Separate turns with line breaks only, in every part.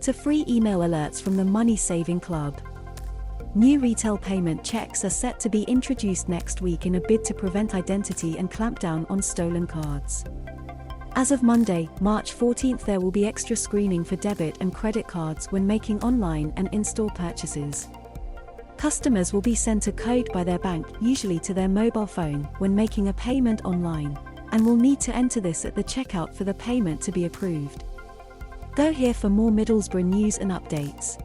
to free email alerts from the Money Saving Club. New retail payment checks are set to be introduced next week in a bid to prevent identity and clamp down on stolen cards. As of Monday, March 14th, there will be extra screening for debit and credit cards when making online and in-store purchases. Customers will be sent a code by their bank, usually to their mobile phone, when making a payment online, and will need to enter this at the checkout for the payment to be approved. Go here for more Middlesbrough news and updates.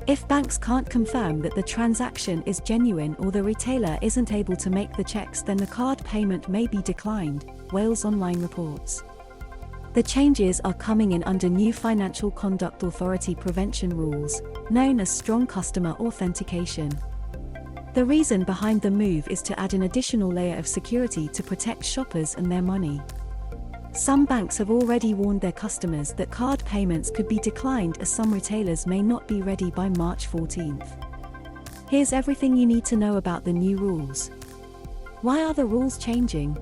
If banks can't confirm that the transaction is genuine or the retailer isn't able to make the checks, then the card payment may be declined, Wales Online reports. The changes are coming in under new Financial Conduct Authority prevention rules, known as Strong Customer Authentication. The reason behind the move is to add an additional layer of security to protect shoppers and their money. Some banks have already warned their customers that card payments could be declined, as some retailers may not be ready by March 14th. Here's everything you need to know about the new rules. Why are the rules changing?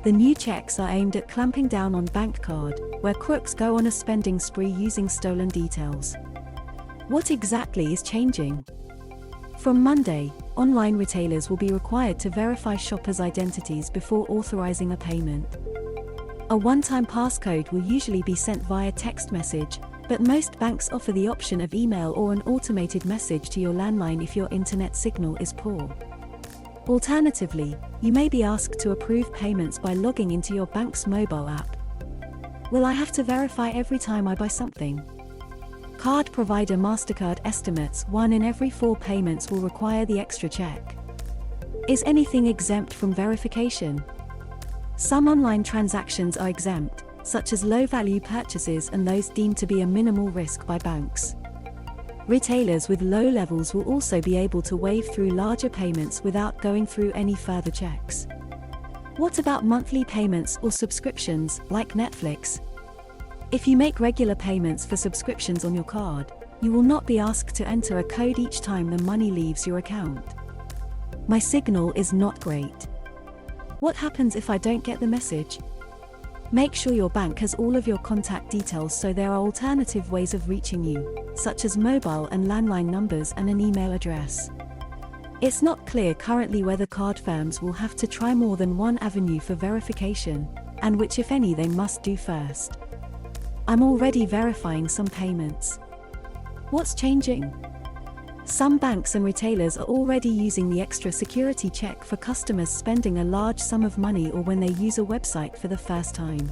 The new checks are aimed at clamping down on bank card, where crooks go on a spending spree using stolen details. What exactly is changing? From Monday, online retailers will be required to verify shoppers' identities before authorizing a payment. A one-time passcode will usually be sent via text message, but most banks offer the option of email or an automated message to your landline if your internet signal is poor. Alternatively, you may be asked to approve payments by logging into your bank's mobile app. Will I have to verify every time I buy something? Card provider MasterCard estimates 1 in every 4 payments will require the extra check. Is anything exempt from verification? Some online transactions are exempt, such as low-value purchases and those deemed to be a minimal risk by banks. Retailers with low levels will also be able to waive through larger payments without going through any further checks. What about monthly payments or subscriptions, like Netflix? If you make regular payments for subscriptions on your card, you will not be asked to enter a code each time the money leaves your account. My signal is not great. What happens if I don't get the message? Make sure your bank has all of your contact details, so there are alternative ways of reaching you, such as mobile and landline numbers and an email address. It's not clear currently whether card firms will have to try more than one avenue for verification, and which, if any, they must do first. I'm already verifying some payments. What's changing? Some banks and retailers are already using the extra security check for customers spending a large sum of money or when they use a website for the first time.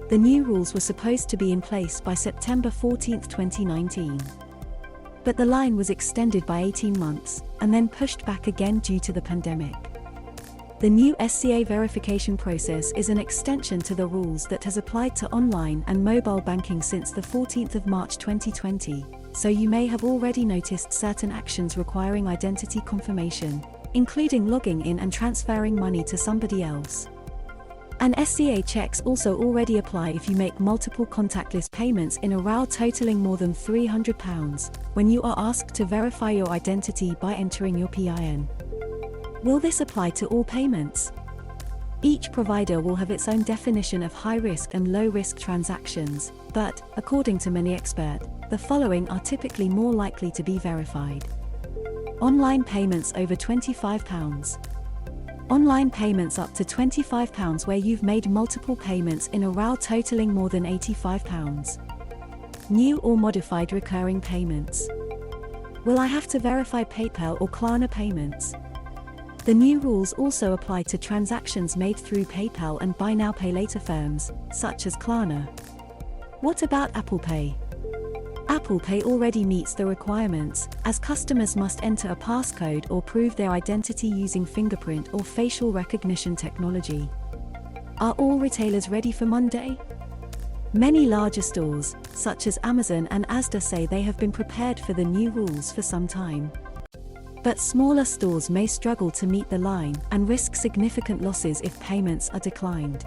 The new rules were supposed to be in place by September 14, 2019. But the line was extended by 18 months, and then pushed back again due to the pandemic. The new SCA verification process is an extension to the rules that has applied to online and mobile banking since the 14th of March 2020. So you may have already noticed certain actions requiring identity confirmation, including logging in and transferring money to somebody else. And SCA checks also already apply if you make multiple contactless payments in a row totaling more than £300, when you are asked to verify your identity by entering your PIN. Will this apply to all payments? Each provider will have its own definition of high-risk and low-risk transactions, but, according to many experts, the following are typically more likely to be verified. Online payments over £25. Online payments up to £25 where you've made multiple payments in a row totaling more than £85. New or modified recurring payments. Will I have to verify PayPal or Klarna payments? The new rules also apply to transactions made through PayPal and Buy Now Pay Later firms, such as Klarna. What about Apple Pay? Apple Pay already meets the requirements, as customers must enter a passcode or prove their identity using fingerprint or facial recognition technology. Are all retailers ready for Monday? Many larger stores, such as Amazon and Asda, say they have been prepared for the new rules for some time. But smaller stores may struggle to meet the line and risk significant losses if payments are declined.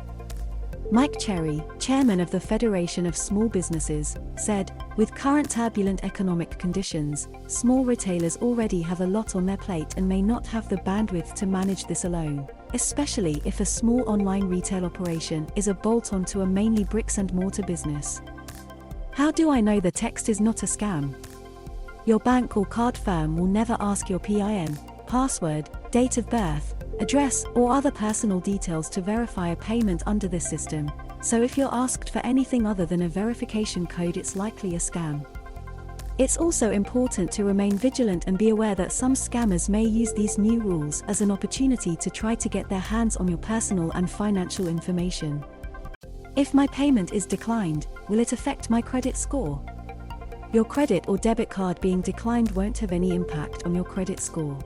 Mike Cherry, chairman of the Federation of Small Businesses, said, "With current turbulent economic conditions, small retailers already have a lot on their plate and may not have the bandwidth to manage this alone, especially if a small online retail operation is a bolt-on to a mainly bricks-and-mortar business." How do I know the text is not a scam? Your bank or card firm will never ask your PIN, password, date of birth, address, or other personal details to verify a payment under this system, so if you're asked for anything other than a verification code, it's likely a scam. It's also important to remain vigilant and be aware that some scammers may use these new rules as an opportunity to try to get their hands on your personal and financial information. If my payment is declined, will it affect my credit score? Your credit or debit card being declined won't have any impact on your credit score.